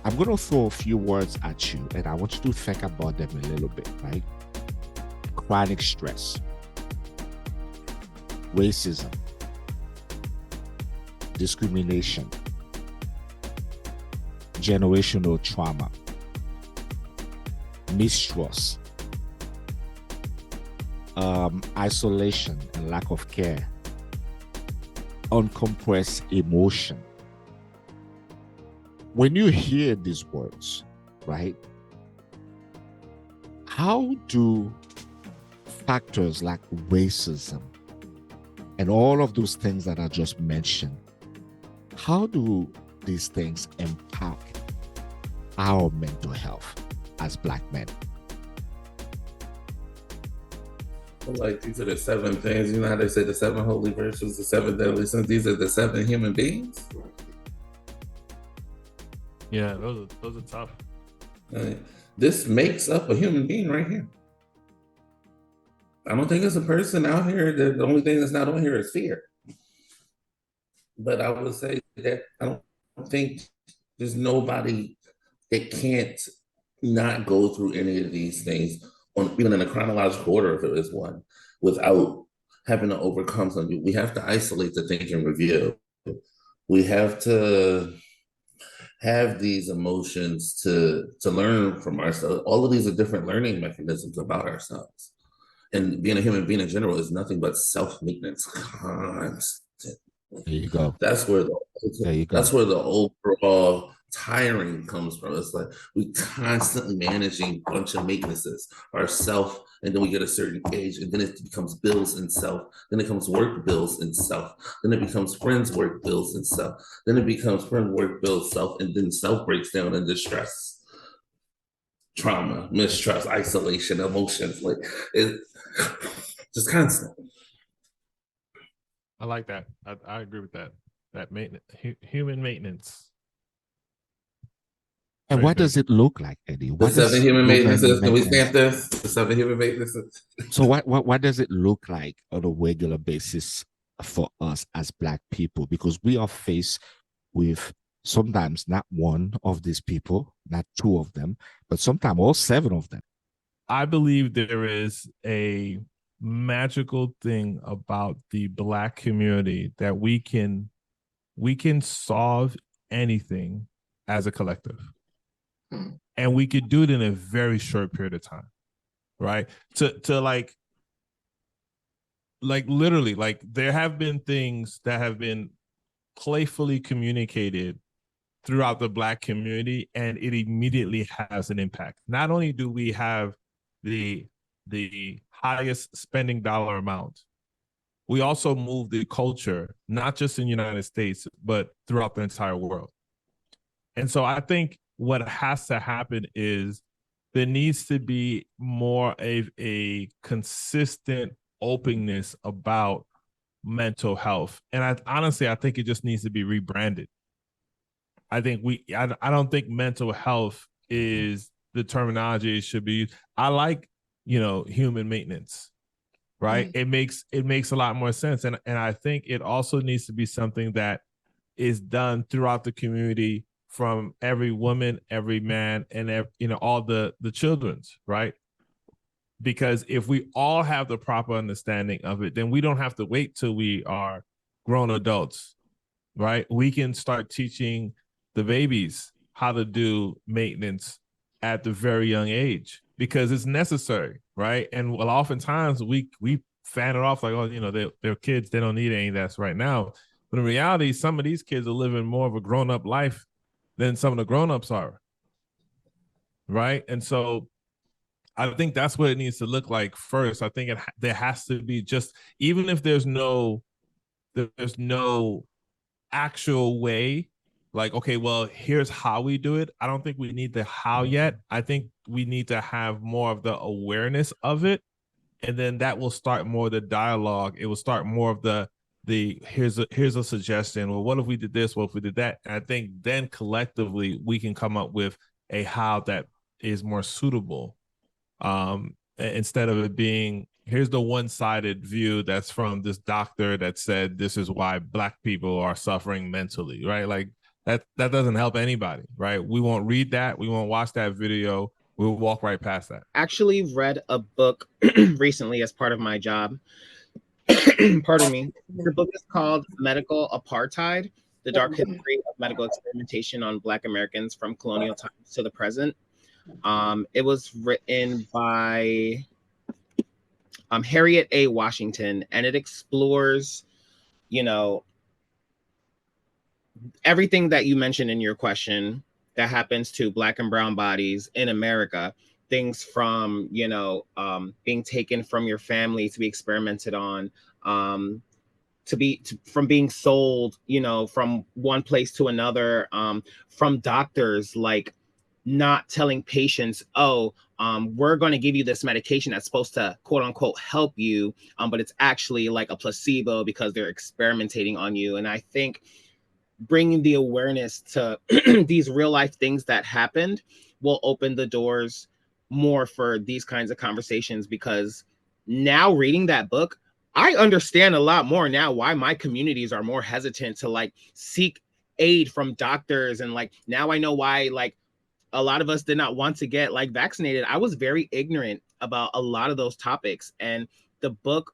I'm going to throw a few words at you, and I want you to think about them a little bit, right? Chronic stress, racism, discrimination, generational trauma, mistrust, isolation and lack of care, uncompressed emotion. When you hear these words, right, how do factors like racism and all of those things that I just mentioned, how do these things impact our mental health as Black men? Like, these are the 7 things. You know how they say the 7 holy virtues, the 7 deadly sins? These are the 7 human beings. Yeah, those are tough. This makes up a human being right here. I don't think there's a person out here that the only thing that's not on here is fear. But I would say that I don't think there's nobody that can't not go through any of these things, even in a chronological order, if it is one, without having to overcome something. We have to isolate the think and review. We have to have these emotions to learn from ourselves. All of these are different learning mechanisms about ourselves. And being a human being in general is nothing but self-maintenance, constant. There you go. That's where the overall tiring comes from. It's like we constantly managing a bunch of maintenances ourself, and then we get a certain age, and then it becomes bills and self. Then it becomes work bills and self. Then it becomes friends work bills and self. Then it becomes friend work bills self, and then self breaks down in distress, trauma, mistrust, isolation, emotions. Like it, just constant. I like that. I agree with that. That maintenance, human maintenance. And what does it look like, Eddie? The 7 human maintenances. Can we stamp this? The 7 human maintenances. So what does it look like on a regular basis for us as Black people? Because we are faced with sometimes not one of these people, not 2 of them, but sometimes all 7 of them. I believe there is a magical thing about the Black community that we can solve anything as a collective. And we could do it in a very short period of time, right? To like literally, like, there have been things that have been playfully communicated throughout the Black community, and it immediately has an impact. Not only do we have the highest spending dollar amount, we also move the culture, not just in the United States, but throughout the entire world. And so I think what has to happen is there needs to be more of a consistent openness about mental health. And I think it just needs to be rebranded. I don't think mental health is the terminology it should be. I like, human maintenance, right? Mm. It makes a lot more sense. And I think it also needs to be something that is done throughout the community, from every woman, every man, and all the children's, right? Because if we all have the proper understanding of it, then we don't have to wait till we are grown adults, right? We can start teaching the babies how to do maintenance at the very young age, because it's necessary, right? And well, oftentimes we fan it off like, oh, they're kids, they don't need any of that right now. But in reality, some of these kids are living more of a grown-up life than some of the grown-ups are, right? And so I think that's what it needs to look like first. I think there has to be, just, even if there's no actual way, like, okay, well, here's how we do it. I don't think we need the how yet. I think we need to have more of the awareness of it, and then that will start more of the dialogue. It will start more of the here's a suggestion. Well, what if we did this? What if we did that? And I think then collectively we can come up with a how that is more suitable, instead of it being, here's the one-sided view that's from this doctor that said this is why Black people are suffering mentally, right? Like, That doesn't help anybody, right? We won't read that. We won't watch that video. We'll walk right past that. Actually read a book recently as part of my job. Pardon me. The book is called Medical Apartheid: The Dark History of Medical Experimentation on Black Americans from Colonial Times to the Present. It was written by Harriet A. Washington, and it explores, everything that you mentioned in your question that happens to Black and brown bodies in America. Things from, being taken from your family to be experimented on, from being sold, from one place to another, from doctors like not telling patients, we're going to give you this medication that's supposed to quote unquote help you, but it's actually like a placebo because they're experimenting on you. And I think bringing the awareness to these real life things that happened will open the doors more for these kinds of conversations, because now reading that book, I understand a lot more now why my communities are more hesitant to like seek aid from doctors. And like, now I know why, like, a lot of us did not want to get like vaccinated. I was very ignorant about a lot of those topics. And the book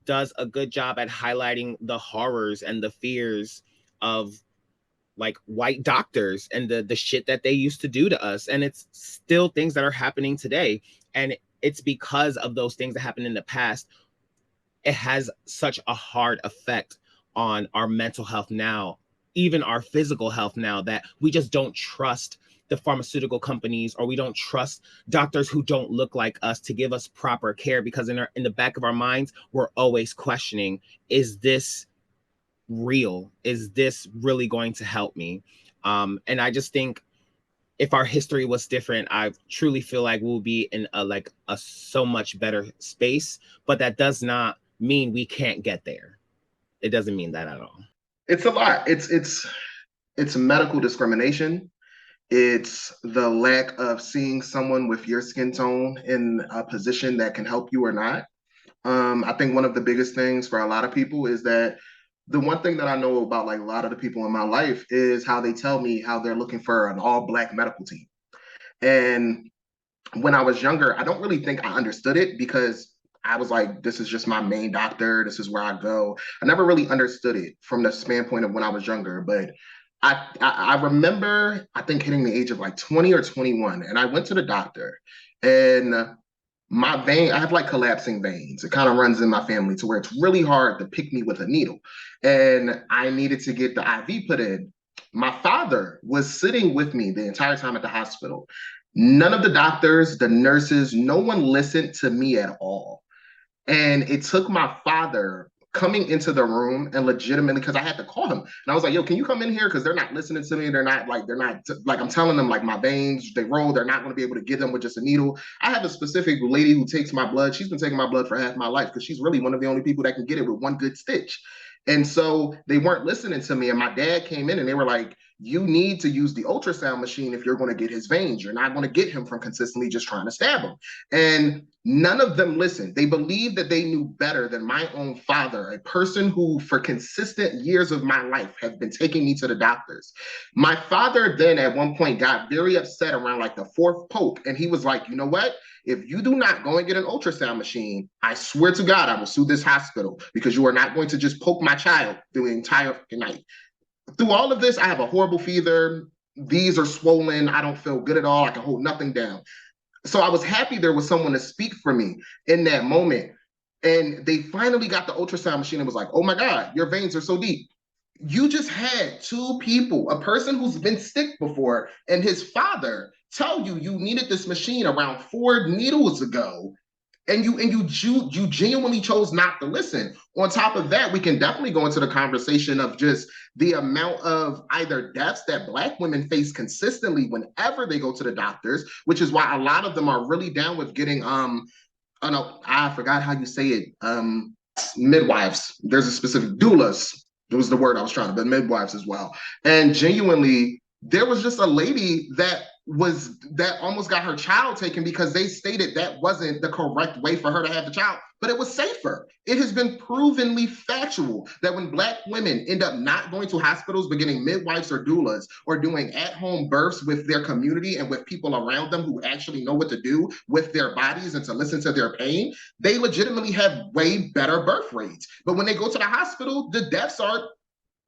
does a good job at highlighting the horrors and the fears of like white doctors and the shit that they used to do to us. And it's still things that are happening today. And it's because of those things that happened in the past. It has such a hard effect on our mental health now, even our physical health now, that we just don't trust the pharmaceutical companies, or we don't trust doctors who don't look like us to give us proper care, because in the back of our minds, we're always questioning, is this real? Is this really going to help me? And I just think if our history was different, I truly feel like we'll be in a so much better space, but that does not mean we can't get there. It doesn't mean that at all. It's a lot. It's medical discrimination. It's the lack of seeing someone with your skin tone in a position that can help you or not. I think one of the biggest things for a lot of people is that the one thing that I know about like a lot of the people in my life is how they tell me how they're looking for an all-Black medical team. And when I was younger, I don't really think I understood it, because I was like, this is just my main doctor. This is where I go. I never really understood it from the standpoint of when I was younger. But I remember, I think, hitting the age of like 20 or 21, and I went to the doctor, and my vein, I have like collapsing veins. It kind of runs in my family to where it's really hard to pick me with a needle. And I needed to get the IV put in. My father was sitting with me the entire time at the hospital. None of the doctors, the nurses, no one listened to me at all. And it took my father coming into the room and legitimately, because I had to call him. And I was like, yo, can you come in here? Because they're not listening to me. They're not, I'm telling them like my veins, they roll. They're not going to be able to get them with just a needle. I have a specific lady who takes my blood. She's been taking my blood for half my life, because she's really one of the only people that can get it with one good stitch. And so they weren't listening to me. And my dad came in and they were like, you need to use the ultrasound machine if you're going to get his veins. You're not going to get him from consistently just trying to stab him. And none of them listened. They believed that they knew better than my own father, a person who for consistent years of my life has been taking me to the doctors. My father then at one point got very upset around like the fourth poke. And he was like, you know what? If you do not go and get an ultrasound machine, I swear to God, I will sue this hospital, because you are not going to just poke my child through the entire night. Through all of this, I have a horrible fever. These are swollen. I don't feel good at all. I can hold nothing down. So I was happy there was someone to speak for me in that moment. And they finally got the ultrasound machine and was like, oh my God, your veins are so deep. You just had two people, a person who's been sick before and his father, tell you you needed this machine around 4 needles ago, and you genuinely chose not to listen. On top of that, we can definitely go into the conversation of just the amount of either deaths that Black women face consistently whenever they go to the doctors, which is why a lot of them are really down with getting I forgot how you say it, midwives. There's a specific doulas. It was the word I was trying to, but midwives as well. And genuinely, there was just a lady that that almost got her child taken because they stated that wasn't the correct way for her to have the child, but it was safer. It has been provenly factual that when Black women end up not going to hospitals, but getting midwives or doulas or doing at-home births with their community and with people around them who actually know what to do with their bodies and to listen to their pain, they legitimately have way better birth rates. But when they go to the hospital, the deaths are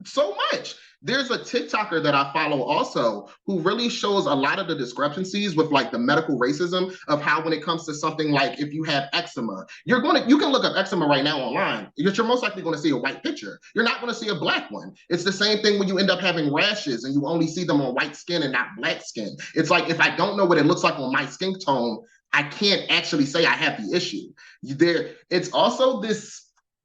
so much. There's a TikToker that I follow also who really shows a lot of the discrepancies with like the medical racism of how when it comes to something like if you have eczema, you can look up eczema right now online. You're most likely going to see a white picture. You're not going to see a Black one. It's the same thing when you end up having rashes and you only see them on white skin and not Black skin. It's like if I don't know what it looks like on my skin tone, I can't actually say I have the issue. It's also this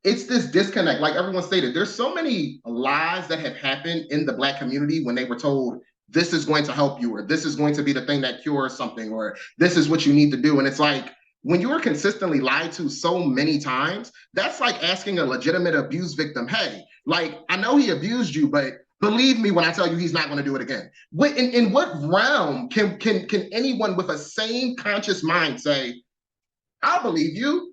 disconnect. Like everyone stated, there's so many lies that have happened in the Black community when they were told this is going to help you, or this is going to be the thing that cures something, or this is what you need to do. And it's like, when you are consistently lied to so many times, that's like asking a legitimate abuse victim, hey, like, I know he abused you, but believe me when I tell you he's not going to do it again. In what realm can anyone with a sane conscious mind say, I'll believe you?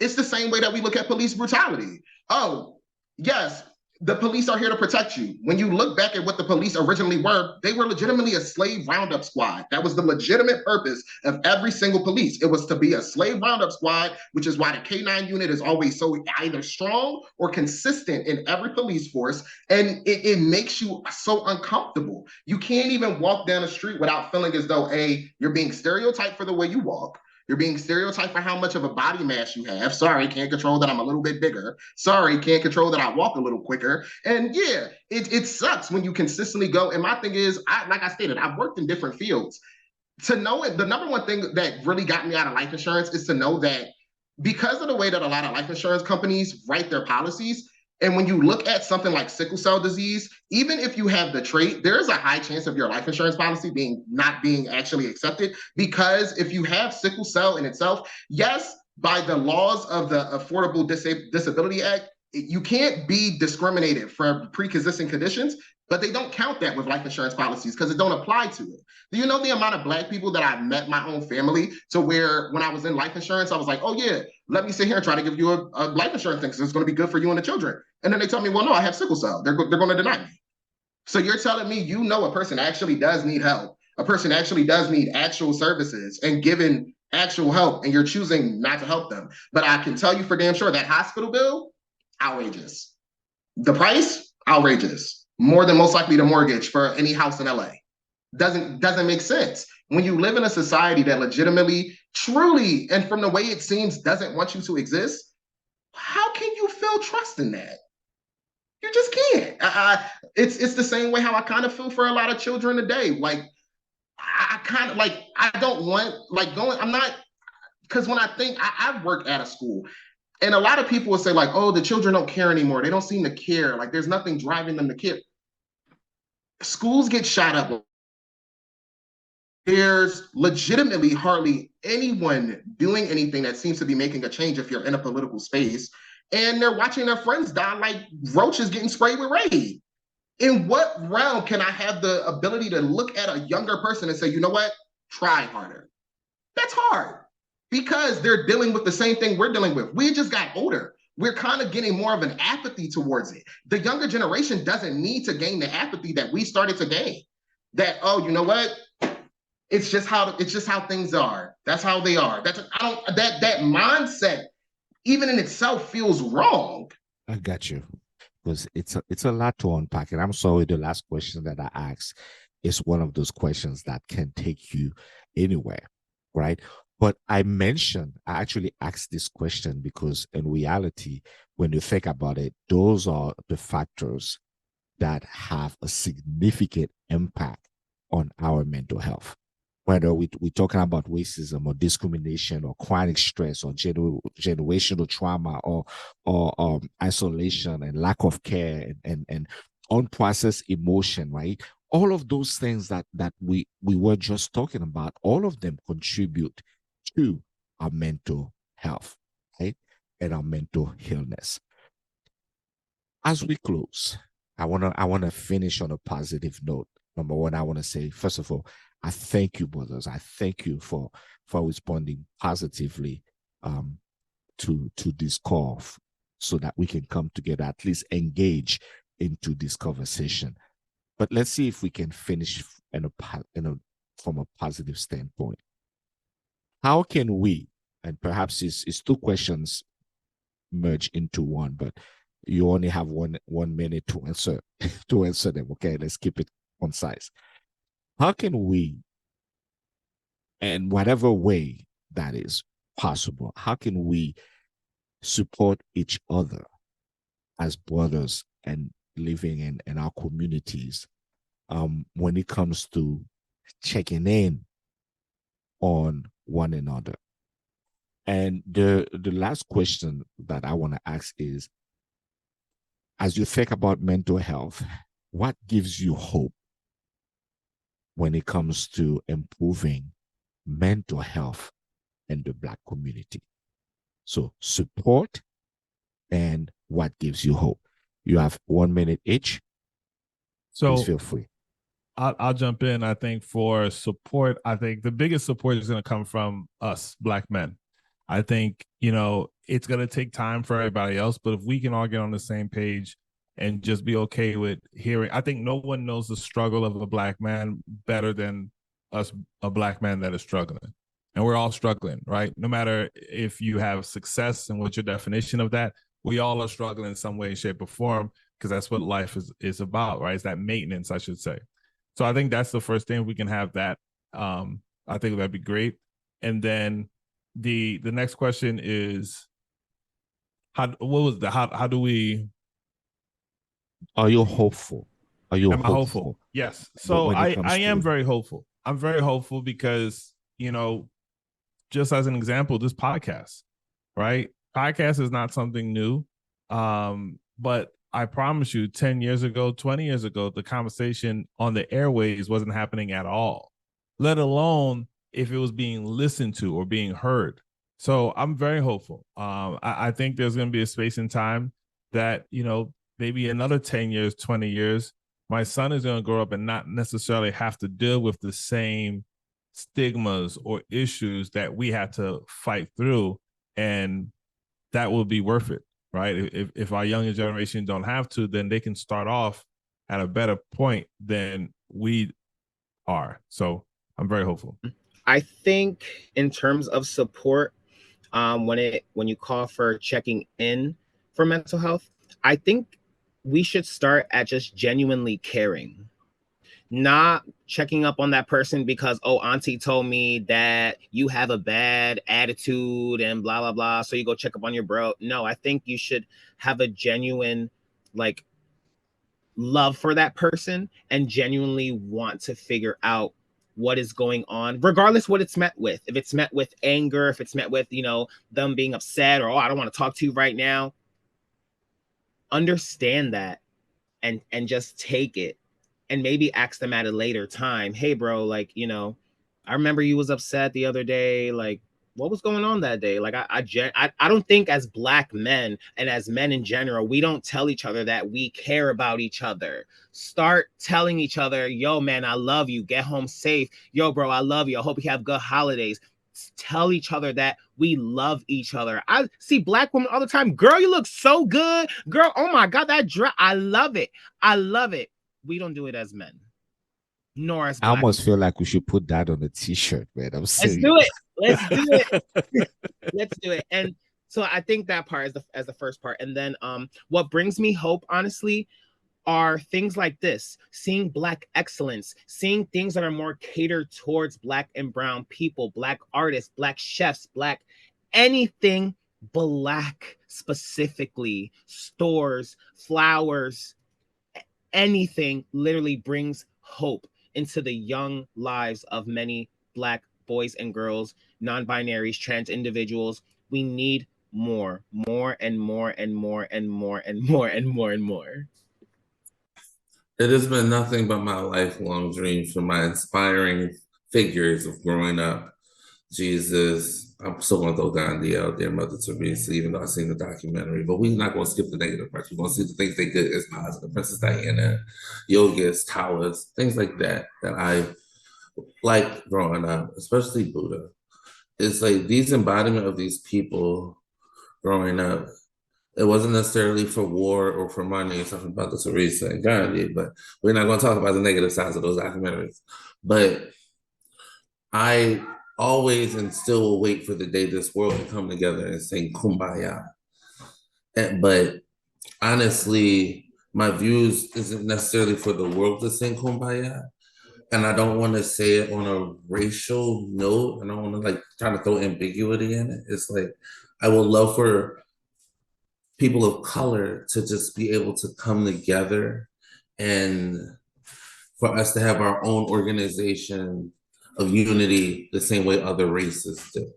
It's the same way that we look at police brutality. Oh, yes, the police are here to protect you. When you look back at what the police originally were, they were legitimately a slave roundup squad. That was the legitimate purpose of every single police. It was to be a slave roundup squad, which is why the K9 unit is always so either strong or consistent in every police force. And it makes you so uncomfortable. You can't even walk down the street without feeling as though, A, you're being stereotyped for the way you walk. You're being stereotyped for how much of a body mass you have. Sorry, can't control that I'm a little bit bigger. Sorry, can't control that I walk a little quicker. And yeah, it sucks when you consistently go. And my thing is, like I stated, I've worked in different fields. To know it, the number one thing that really got me out of life insurance is to know that because of the way that a lot of life insurance companies write their policies, and when you look at something like sickle cell disease, even if you have the trait, there is a high chance of your life insurance policy not being actually accepted. Because if you have sickle cell in itself, yes, by the laws of the Affordable Disability Act, you can't be discriminated for pre-existing conditions, but they don't count that with life insurance policies because it don't apply to it. Do you know the amount of Black people that I've met my own family to where when I was in life insurance, I was like, oh yeah, let me sit here and try to give you a life insurance thing because it's going to be good for you and the children. And then they tell me, well, no, I have sickle cell. They're going to deny me. So you're telling me, you know, a person actually does need help. A person actually does need actual services and given actual help, and you're choosing not to help them. But I can tell you for damn sure that hospital bill, outrageous. The price, outrageous. More than most likely the mortgage for any house in LA. Doesn't make sense. When you live in a society that legitimately, truly, and from the way it seems, doesn't want you to exist, how can you feel trust in that? You just can't. It's the same way how I kind of feel for a lot of children today. Like, I kind of like, I don't want, like, going, I'm not, because when I think, I've worked at a school, and a lot of people will say, like, oh, the children don't care anymore. They don't seem to care. Like, there's nothing driving them to care. Schools get shot up. There's legitimately hardly anyone doing anything that seems to be making a change if you're in a political space. And they're watching their friends die like roaches getting sprayed with Raid. In what realm can I have the ability to look at a younger person and say, you know what, try harder? That's hard because they're dealing with the same thing we're dealing with. We just got older. We're kind of getting more of an apathy towards it. The younger generation doesn't need to gain the apathy that we started to gain. That, oh, you know what? It's just how things are. That's how they are. That mindset, even in itself, feels wrong. I got you. Because it's a lot to unpack. And I'm sorry, the last question that I asked is one of those questions that can take you anywhere, right? But I actually asked this question because in reality, when you think about it, those are the factors that have a significant impact on our mental health. Whether we're talking about racism or discrimination or chronic stress or generational trauma or isolation and lack of care and unprocessed emotion, right? All of those things that we were just talking about, all of them contribute to our mental health, right? And our mental illness. As we close, I wanna finish on a positive note. Number one, I want to say, first of all, I thank you, brothers. I thank you for responding positively to this call so that we can come together, at least engage into this conversation. But let's see if we can finish from a positive standpoint. How can we, and perhaps it's two questions merge into one, but you only have one minute to answer them. Okay, let's keep it concise. How can we, in whatever way that is possible, how can we support each other as brothers and living in our communities when it comes to checking in on one another? And the last question that I want to ask is, as you think about mental health, what gives you hope when it comes to improving mental health in the Black community? So support and what gives you hope. You have 1 minute each. So please feel free. I'll jump in. I think for support, I think the biggest support is going to come from us, Black men. I think, it's going to take time for everybody else, but if we can all get on the same page and just be okay with hearing, I think no one knows the struggle of a Black man better than us, a Black man that is struggling. And we're all struggling, right? No matter if you have success and what's your definition of that, we all are struggling in some way, shape, or form, because that's what life is about, right? It's that maintenance, I should say. So I think that's the first thing. We can have that. I think that'd be great. And then the next question is, how do we? Are you hopeful? Am I hopeful? Yes. So I am very hopeful. I'm very hopeful because, just as an example, this podcast, right? Podcast is not something new. But I promise you, 10 years ago, 20 years ago, the conversation on the airways wasn't happening at all, let alone if it was being listened to or being heard. So I'm very hopeful. I think there's going to be a space and time that, maybe another 10 years, 20 years, my son is going to grow up and not necessarily have to deal with the same stigmas or issues that we had to fight through. And that will be worth it, right? If our younger generation don't have to, then they can start off at a better point than we are. So I'm very hopeful. I think in terms of support, when you call for checking in for mental health, I think we should start at just genuinely caring, not checking up on that person because, oh, auntie told me that you have a bad attitude and blah, blah, blah. So you go check up on your bro. No, I think you should have a genuine, love for that person and genuinely want to figure out what is going on, regardless what it's met with. If it's met with anger, if it's met with, them being upset or, oh, I don't want to talk to you right now. Understand that and just take it and maybe ask them at a later time. Hey, bro, I remember you was upset the other day. What was going on that day? I don't think as Black men and as men in general, we don't tell each other that we care about each other. Start telling each other, yo, man, I love you. Get home safe. Yo, bro, I love you. I hope you have good holidays. Tell each other that we love each other. I see Black women all the time. Girl, you look so good. Girl, oh my God, that dress. I love it. I love it. We don't do it as men. Nor as Black. I almost feel like we should put that on a t-shirt, man. I'm serious. Let's do it. Let's do it. And so I think that part as the first part. And then what brings me hope, honestly, are things like this, seeing Black excellence, seeing things that are more catered towards Black and brown people, Black artists, Black chefs, Black anything Black specifically, stores, flowers, anything literally brings hope into the young lives of many Black boys and girls, non-binaries, trans individuals. We need more and more and more and more and more and more and more. It has been nothing but my lifelong dream for my inspiring figures of growing up. Jesus, I'm still going to throw Gandhi out there, Mother Teresa, even though I've seen the documentary, but we're not going to skip the negative parts. We're going to see the things they did as positive. Princess Diana, yogas, towers, things like that I like growing up, especially Buddha, it's like these embodiment of these people growing up. It wasn't necessarily for war or for money or something about the Teresa and Gandhi, but we're not going to talk about the negative sides of those documentaries. But I always and still will wait for the day this world can come together and sing Kumbaya. But honestly, my views isn't necessarily for the world to sing Kumbaya. And I don't want to say it on a racial note. I don't want to like try to throw ambiguity in it. It's like I would love for people of color to just be able to come together and for us to have our own organization of unity the same way other races do.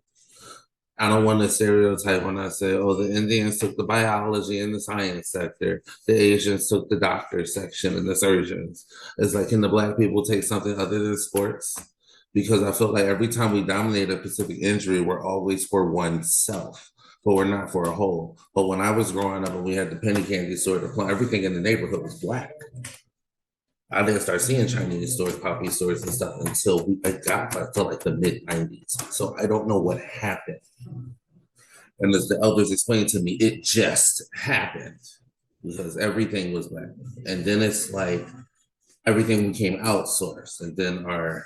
I don't want to stereotype when I say, oh, the Indians took the biology and the science sector, the Asians took the doctor section and the surgeons. It's like, can the Black people take something other than sports? Because I feel like every time we dominate a specific injury, we're always for oneself, but we're not for a whole. But when I was growing up and we had the penny candy store, everything in the neighborhood was Black. I didn't start seeing Chinese stores, poppy stores, and stuff until I got to like the mid 90s. So I don't know what happened. And as the elders explained to me, it just happened because everything was Black. And then it's like everything became outsourced. And then our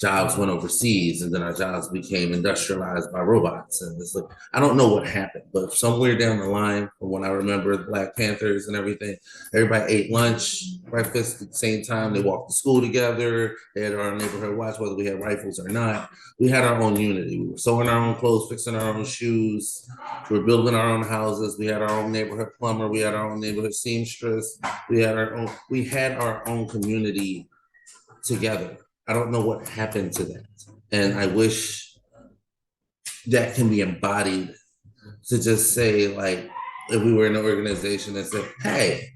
jobs went overseas, and then our jobs became industrialized by robots. And it's like, I don't know what happened, but somewhere down the line, from when I remember the Black Panthers and everything, everybody ate lunch, breakfast at the same time. They walked to school together. They had our neighborhood watch, whether we had rifles or not. We had our own unity. We were sewing our own clothes, fixing our own shoes. We were building our own houses. We had our own neighborhood plumber. We had our own neighborhood seamstress. We had our own community together. I don't know what happened to that. And I wish that can be embodied to just say, like, if we were in an organization that said, hey,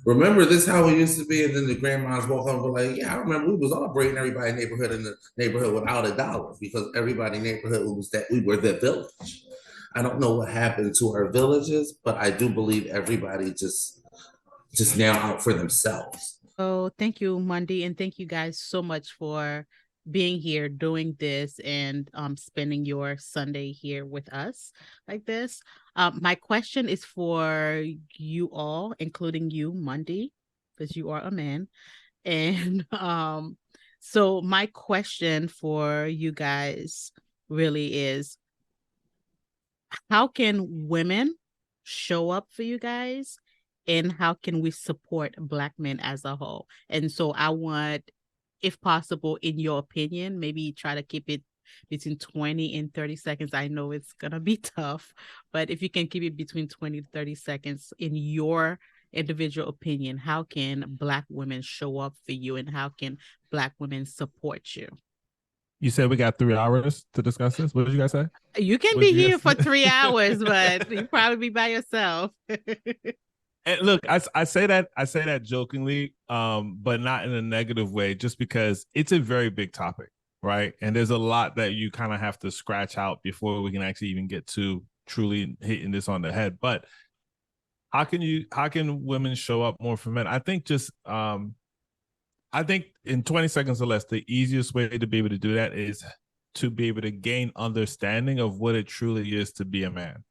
remember this how we used to be? And then the grandmas walk up and be like, yeah, I remember we was all breaking everybody neighborhood in the neighborhood without a dollar because everybody neighborhood was that we were the village. I don't know what happened to our villages, but I do believe everybody just now out for themselves. So thank you, Mondy, and thank you guys so much for being here, doing this, and spending your Sunday here with us like this. My question is for you all, including you, Mondy, because you are a man. And so my question for you guys really is, how can women show up for you guys? And how can we support Black men as a whole? And so I want, if possible, in your opinion, maybe try to keep it between 20 and 30 seconds. I know it's going to be tough, but if you can keep it between 20 to 30 seconds in your individual opinion, how can Black women show up for you and how can Black women support you? You said we got 3 hours to discuss this. What did you guys say? You can be here for 3 hours, but you probably be by yourself. And look, I say that jokingly, but not in a negative way, just because it's a very big topic, right? And there's a lot that you kind of have to scratch out before we can actually even get to truly hitting this on the head. But how can women show up more for men? I think I think in 20 seconds or less, the easiest way to be able to do that is to be able to gain understanding of what it truly is to be a man.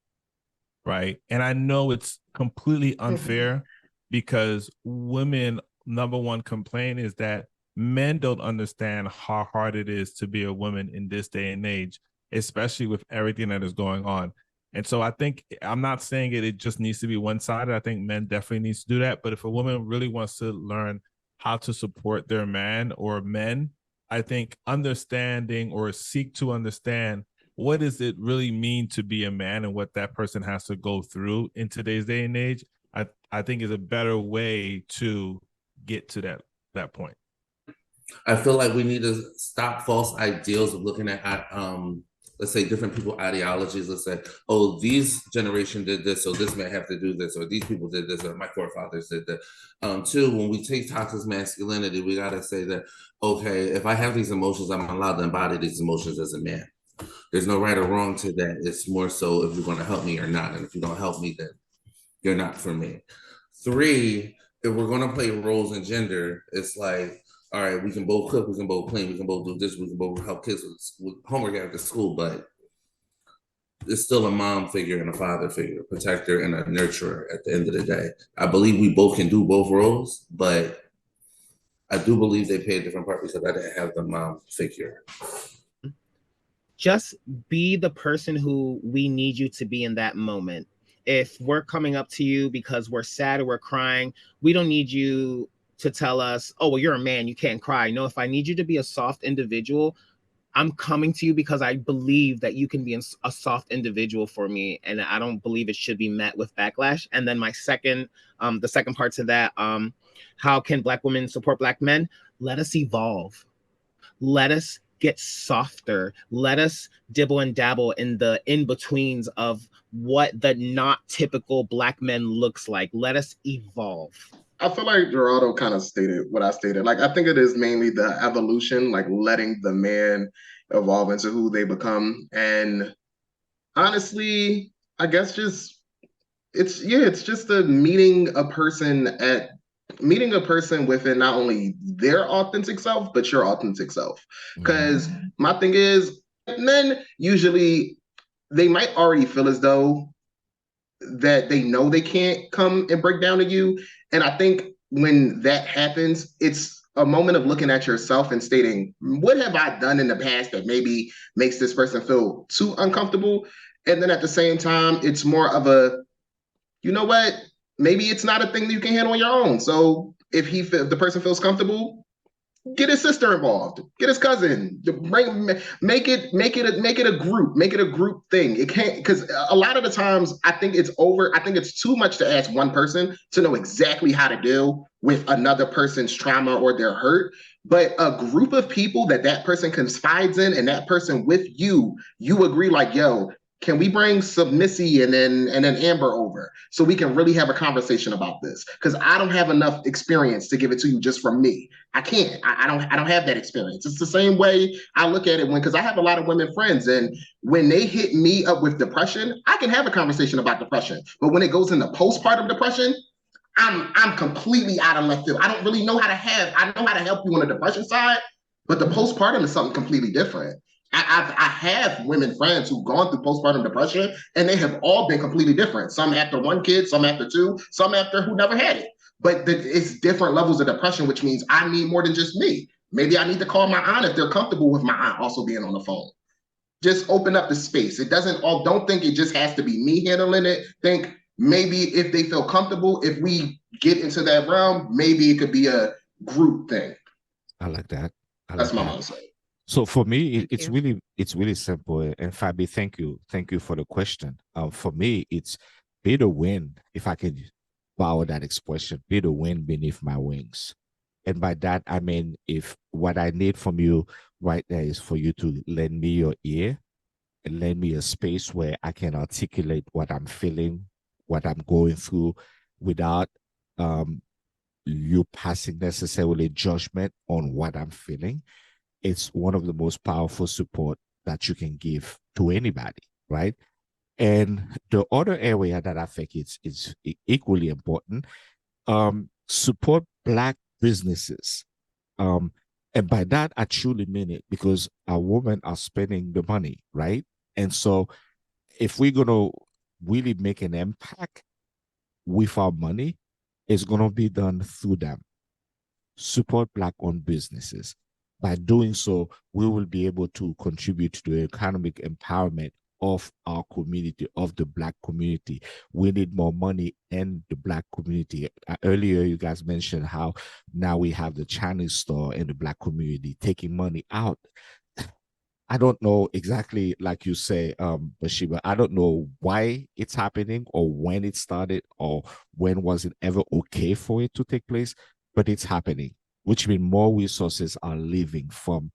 Right. And I know it's completely unfair because women, number one complaint is that men don't understand how hard it is to be a woman in this day and age, especially with everything that is going on. And so I think, I'm not saying it just needs to be one-sided. I think men definitely needs to do that. But if a woman really wants to learn how to support their man or men, I think understanding or seek to understand what does it really mean to be a man and what that person has to go through in today's day and age, I think is a better way to get to that point. I feel like we need to stop false ideals of looking at let's say different people ideologies. Let's say, oh, these generation did this, so this man have to do this, or these people did this, or my forefathers did that. Two, when we take toxic masculinity, we gotta say that, okay, if I have these emotions, I'm allowed to embody these emotions as a man. There's no right or wrong to that. It's more so if you're going to help me or not. And if you don't help me, then you're not for me. Three, if we're going to play roles in gender, it's like, all right, we can both cook, we can both clean, we can both do this, we can both help kids with homework after school, but it's still a mom figure and a father figure, a protector and a nurturer at the end of the day. I believe we both can do both roles, but I do believe they play a different part because I didn't have the mom figure. Just be the person who we need you to be in that moment. If we're coming up to you because we're sad or we're crying, we don't need you to tell us, oh, well, you're a man, you can't cry. No, if I need you to be a soft individual, I'm coming to you because I believe that you can be a soft individual for me, and I don't believe it should be met with backlash. And then my second, the second part to that, how can Black women support Black men? Let us evolve. Let us get softer. Let us dibble and dabble in the in-betweens of what the not typical Black men looks like. Let us evolve. I feel like Geraldo kind of stated what I stated. Like, I think it is mainly the evolution, like letting the man evolve into who they become. And honestly, I guess it's just meeting a person within not only their authentic self, but your authentic self. Because my thing is, men usually, they might already feel as though that they know they can't come and break down to you. And I think when that happens, it's a moment of looking at yourself and stating, what have I done in the past that maybe makes this person feel too uncomfortable? And then at the same time, it's more of a, you know what? Maybe it's not a thing that you can handle on your own. So if the person feels comfortable, get his sister involved, get his cousin, make it a group thing. It can't, because a lot of the times I think it's too much to ask one person to know exactly how to deal with another person's trauma or their hurt. But a group of people that person confides in, and that person with you agree, like, yo, can we bring Submissy and then Amber over so we can really have a conversation about this? Because I don't have enough experience to give it to you just from me. I can't. I don't have that experience. It's the same way I look at it because I have a lot of women friends, and when they hit me up with depression, I can have a conversation about depression. But when it goes into postpartum depression, I'm completely out of left field. I don't really know how to I know how to help you on the depression side, but the postpartum is something completely different. I have women friends who've gone through postpartum depression, and they have all been completely different. Some after one kid, some after two, some after who never had it. But it's different levels of depression, which means I need more than just me. Maybe I need to call my aunt if they're comfortable with my aunt also being on the phone. Just open up the space. Don't think it just has to be me handling it. Think maybe if they feel comfortable, if we get into that realm, maybe it could be a group thing. I like that. That's my mindset. So for me, it's really simple. And Fabi, thank you for the question. For me, it's be the wind. If I could borrow that expression, be the wind beneath my wings. And by that, I mean, if what I need from you right there is for you to lend me your ear and lend me a space where I can articulate what I'm feeling, what I'm going through, without you passing necessarily judgment on what I'm feeling. It's one of the most powerful support that you can give to anybody, right? And the other area that I think is equally important, support Black businesses. And by that, I truly mean it, because our women are spending the money, right? And so if we're going to really make an impact with our money, it's going to be done through them. Support Black-owned businesses. By doing so, we will be able to contribute to the economic empowerment of our community, of the Black community. We need more money in the Black community. Earlier, you guys mentioned how now we have the Chinese store in the Black community taking money out. I don't know exactly, like you say, Basheba, I don't know why it's happening or when it started or when was it ever okay for it to take place, but it's happening, which means more resources are leaving from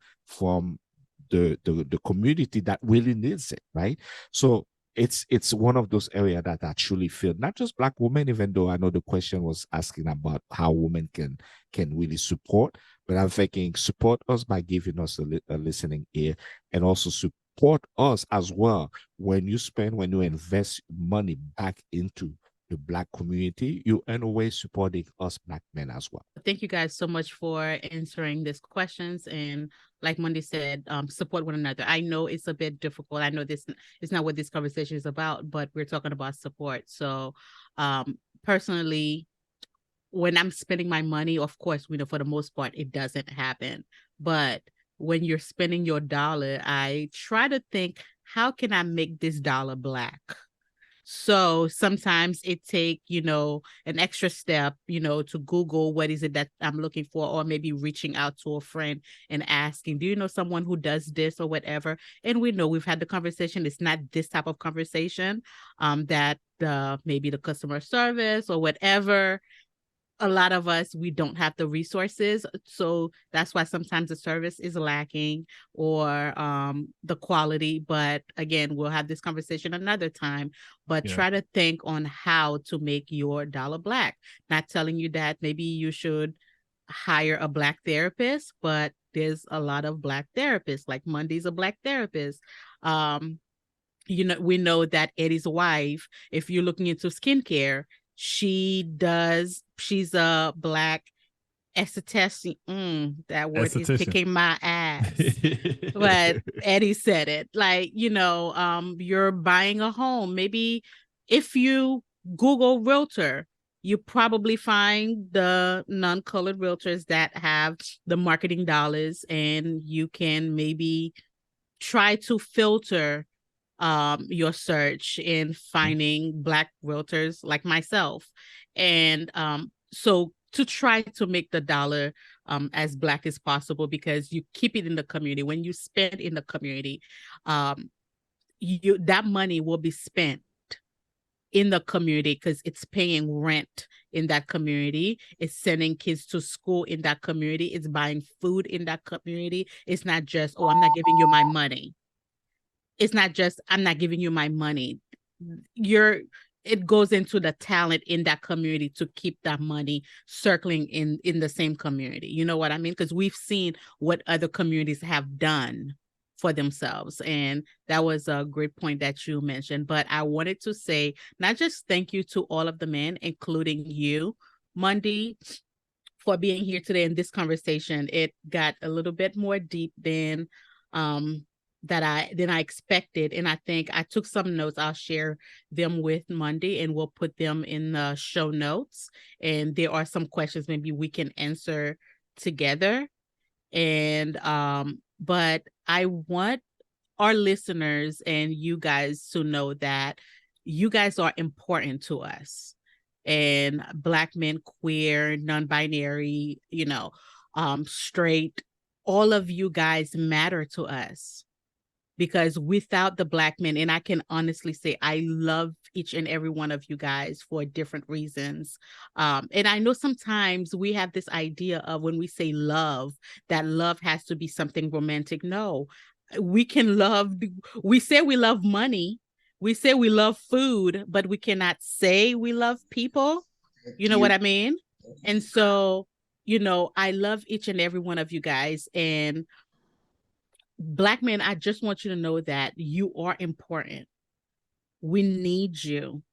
the community that really needs it, right? So it's one of those areas that I truly feel, not just Black women, even though I know the question was asking about how women can really support, but I'm thinking support us by giving us a listening ear, and also support us as well when you invest money back into the Black community, you in a way supporting us Black men as well. Thank you guys so much for answering these questions. And like Monday said, support one another. I know it's a bit difficult. I know this is not what this conversation is about, but we're talking about support. So personally, when I'm spending my money, of course, we know for the most part, it doesn't happen. But when you're spending your dollar, I try to think, how can I make this dollar Black? So sometimes it take, an extra step, to Google what is it that I'm looking for, or maybe reaching out to a friend and asking, do you know someone who does this or whatever? And we know we've had the conversation. It's not this type of conversation that maybe the customer service or whatever. A lot of us, we don't have the resources. So that's why sometimes the service is lacking or the quality. But again, we'll have this conversation another time, but try to think on how to make your dollar Black. Not telling you that maybe you should hire a Black therapist, but there's a lot of Black therapists, like Mondy's a Black therapist. We know that Eddy's wife, if you're looking into skincare, she's a Black esthetician. That word is kicking my ass. But Eddy said it. Like, you're buying a home. Maybe if you Google realtor, you probably find the non-colored realtors that have the marketing dollars, and you can maybe try to filter your search in finding Black realtors like myself. And so to try to make the dollar as Black as possible, because you keep it in the community. When you spend in the community, that money will be spent in the community because it's paying rent in that community. It's sending kids to school in that community. It's buying food in that community. It's not just, oh, I'm not giving you my money. It's not just, I'm not giving you my money. It goes into the talent in that community to keep that money circling in the same community. You know what I mean? Because we've seen what other communities have done for themselves. And that was a great point that you mentioned. But I wanted to say, not just thank you to all of the men, including you, Mondy, for being here today in this conversation. It got a little bit more deep than I expected. And I think I took some notes. I'll share them with Monday and we'll put them in the show notes. And there are some questions maybe we can answer together. And but I want our listeners and you guys to know that you guys are important to us. And Black men, queer, non-binary, straight, all of you guys matter to us. Because without the Black men, and I can honestly say I love each and every one of you guys for different reasons. And I know sometimes we have this idea of when we say love, that love has to be something romantic. No, we say we love money, we say we love food, but we cannot say we love people. You know what I mean? And so, I love each and every one of you guys. And Black men, I just want you to know that you are important. We need you.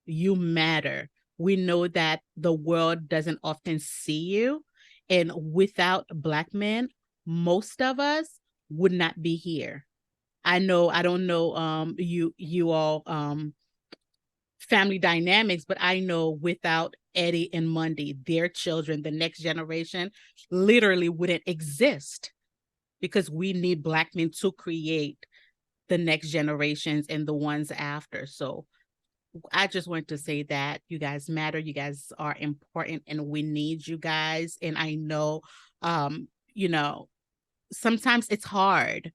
You matter. We know that the world doesn't often see you. And without Black men, most of us would not be here. I don't know you all family dynamics, but I know without Eddy and Mondy, their children, the next generation literally wouldn't exist. Because we need Black men to create the next generations and the ones after. So I just want to say that you guys matter. You guys are important and we need you guys. And I know, sometimes it's hard.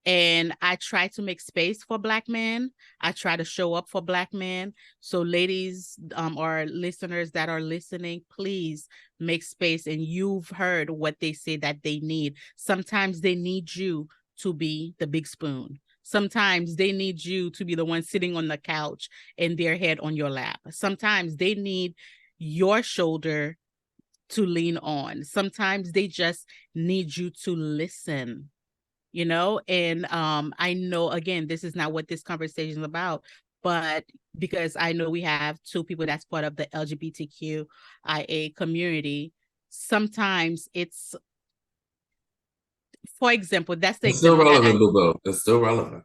And I try to make space for Black men. I try to show up for Black men. So ladies or listeners that are listening, please make space. And you've heard what they say that they need. Sometimes they need you to be the big spoon. Sometimes they need you to be the one sitting on the couch and their head on your lap. Sometimes they need your shoulder to lean on. Sometimes they just need you to listen. And I know, again, this is not what this conversation is about, but because I know we have two people that's part of the LGBTQIA community, sometimes it's, for example, that's the It's still example that relevant, Boo. It's still relevant.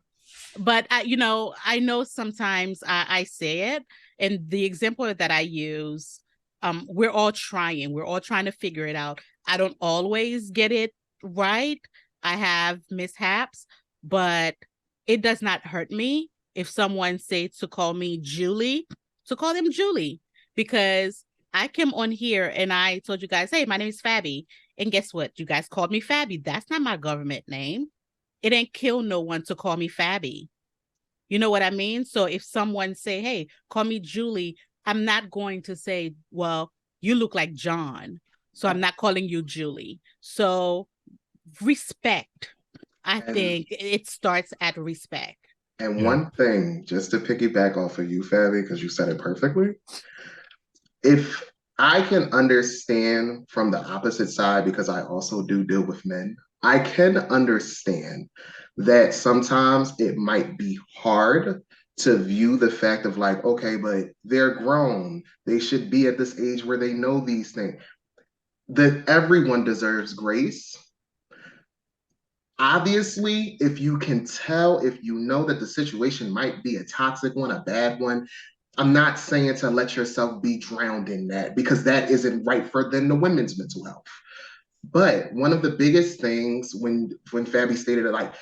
but I know sometimes I say it, and the example that I use, we're all trying to figure it out. I don't always get it right. I have mishaps, but it does not hurt me if someone say to call me Julie, to call them Julie, because I came on here and I told you guys, hey, my name is Fabi, and guess what? You guys called me Fabi. That's not my government name. It ain't kill no one to call me Fabi. You know what I mean? So if someone say, hey, call me Julie, I'm not going to say, well, you look like John, so I'm not calling you Julie. So respect. I think it starts at respect. And one thing, just to piggyback off of you, Fabi, because you said it perfectly, if I can understand from the opposite side, because I also do deal with men, I can understand that sometimes it might be hard to view the fact of like, okay, but they're grown. They should be at this age where they know these things. That everyone deserves grace. Obviously, if you can tell, if you know that the situation might be a toxic one, a bad one, I'm not saying to let yourself be drowned in that because that isn't right for then the women's mental health. But one of the biggest things when Fabi stated it, like,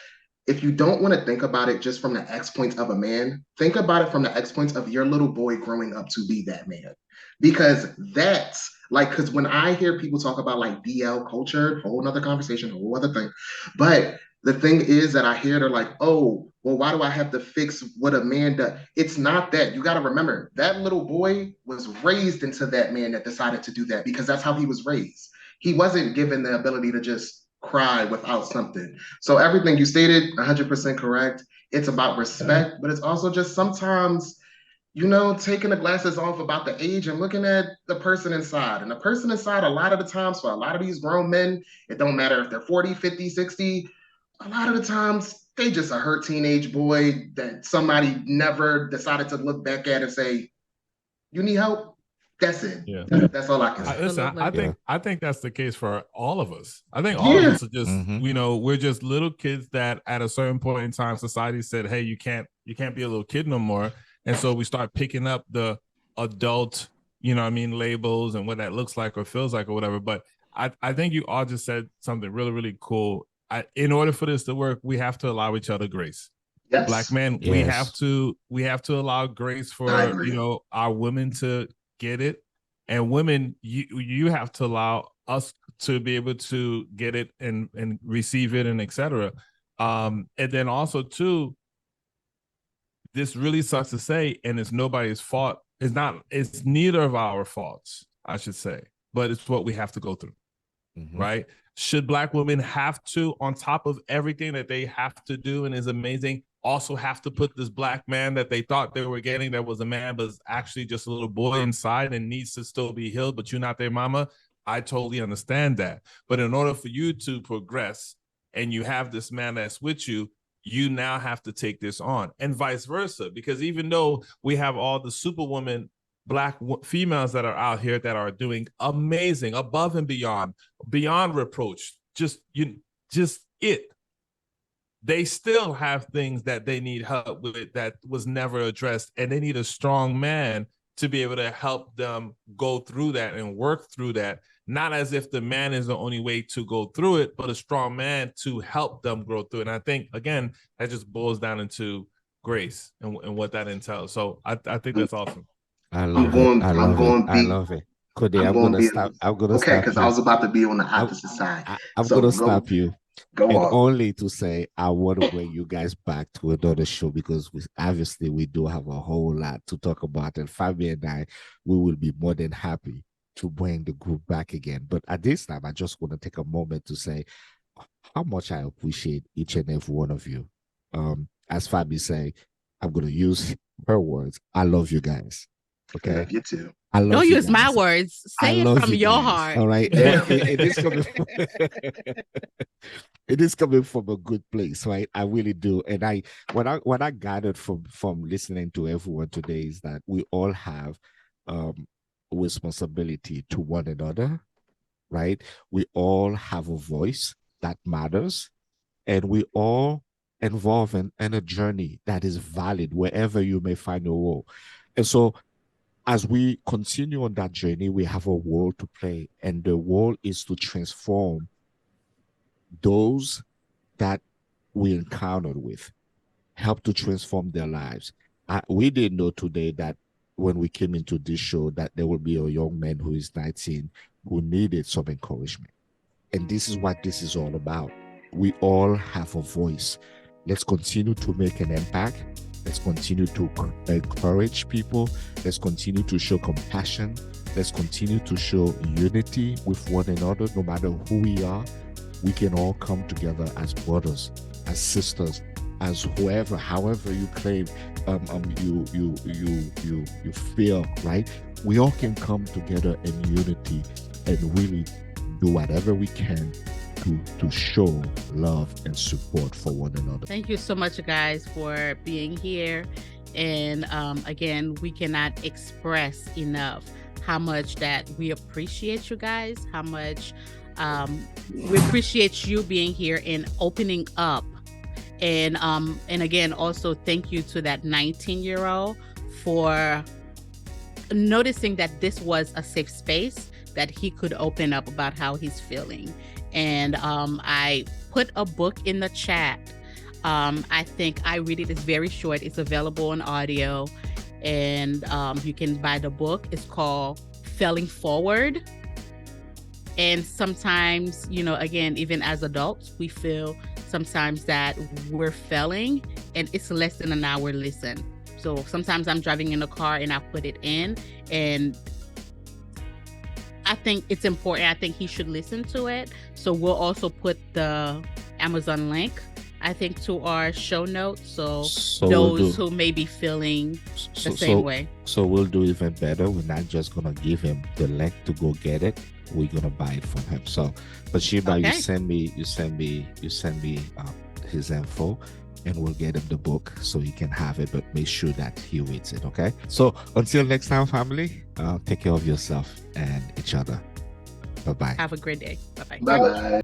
if you don't want to think about it just from the X points of a man, think about it from the X points of your little boy growing up to be that man. Because that's like, because when I hear people talk about like DL culture, whole nother conversation, whole other thing. But the thing is that I hear they're like, oh, well, why do I have to fix what a man does? It's not that. You got to remember that little boy was raised into that man that decided to do that because that's how he was raised. He wasn't given the ability to just cry without something. So everything you stated, 100% correct. It's about respect, but it's also just sometimes, taking the glasses off about the age and looking at the person inside. And the person inside, a lot of the times, for a lot of these grown men, it don't matter if they're 40, 50, 60, a lot of the times, they just a hurt teenage boy that somebody never decided to look back at and say, you need help? That's it. Yeah. That's all I can say. Listen, I think that's the case for all of us. I think all of us are just, we're just little kids that at a certain point in time, society said, hey, you can't be a little kid no more. And so we start picking up the adult, labels and what that looks like or feels like or whatever. But I think you all just said something really, really cool. In order for this to work, we have to allow each other grace. Yes. Black men, we have to allow grace for, our women to get it, and women, you have to allow us to be able to get it and receive it and etc. And then also too, this really sucks to say, and it's nobody's fault. It's neither of our faults, I should say, but it's what we have to go through, right? Should Black women have to, on top of everything that they have to do and is amazing, also have to put this Black man that they thought they were getting that was a man, but is actually just a little boy inside and needs to still be healed, but you're not their mama? I totally understand that. But in order for you to progress and you have this man that's with you, you now have to take this on, and vice versa. Because even though we have all the superwoman Black females that are out here that are doing amazing, above and beyond reproach, they still have things that they need help with that was never addressed, and they need a strong man to be able to help them go through that and work through that. Not as if the man is the only way to go through it, but a strong man to help them grow through it. And I think, again, that just boils down into grace and what that entails. So I think that's awesome. I love it. I love it. Quadir, I'm gonna stop. Okay, because I was about to be on the opposite side. I'm gonna stop you. Go on. Only to say I want to bring you guys back to another show because we do have a whole lot to talk about, and Fabi and I, we will be more than happy to bring the group back again. But at this time, I just want to take a moment to say how much I appreciate each and every one of you. As Fabi say, I'm going to use her words. I love you guys. Okay. I love you too. I love Don't you use my guys. words. I Say it love from you your guys, heart. all right. Yeah. But it is coming from, it is coming from a good place, right? I really do. And what I gathered from listening to everyone today is that we all have responsibility to one another, right? We all have a voice that matters, and we all involved in a journey that is valid wherever you may find your role. And so as we continue on that journey, we have a role to play, and the role is to transform those that we encountered with, help to transform their lives. We didn't know today that when we came into this show that there will be a young man who is 19 who needed some encouragement. And this is what this is all about. We all have a voice. Let's continue to make an impact. Let's continue to encourage people. Let's continue to show compassion. Let's continue to show unity with one another. No matter who we are, we can all come together as brothers, as sisters, as whoever, however you claim, you feel, right? We all can come together in unity and really do whatever we can to show love and support for one another. Thank you so much, guys, for being here. And again, we cannot express enough how much that we appreciate you guys, how much we appreciate you being here and opening up. And again, also thank you to that 19-year-old for noticing that this was a safe space, that he could open up about how he's feeling. And I put a book in the chat. I think I read it. It's very short. It's available on audio, and you can buy the book. It's called Failing Forward. And sometimes, you know, again, even as adults, we feel sometimes that we're failing, and it's less than an hour listen. So sometimes I'm driving in the car and I put it in, and I think it's important. I think he should listen to it. So we'll also put the Amazon link, I think, to our show notes. So those who may be feeling the same way. So we'll do even better. We're not just gonna give him the link to go get it. We're gonna buy it from him. So, Basheba, Okay. you send me his info, and we'll get him the book so he can have it. But make sure that he reads it. Okay. So until next time, family, take care of yourself and each other. Bye bye. Have a great day. Bye-bye. Bye bye.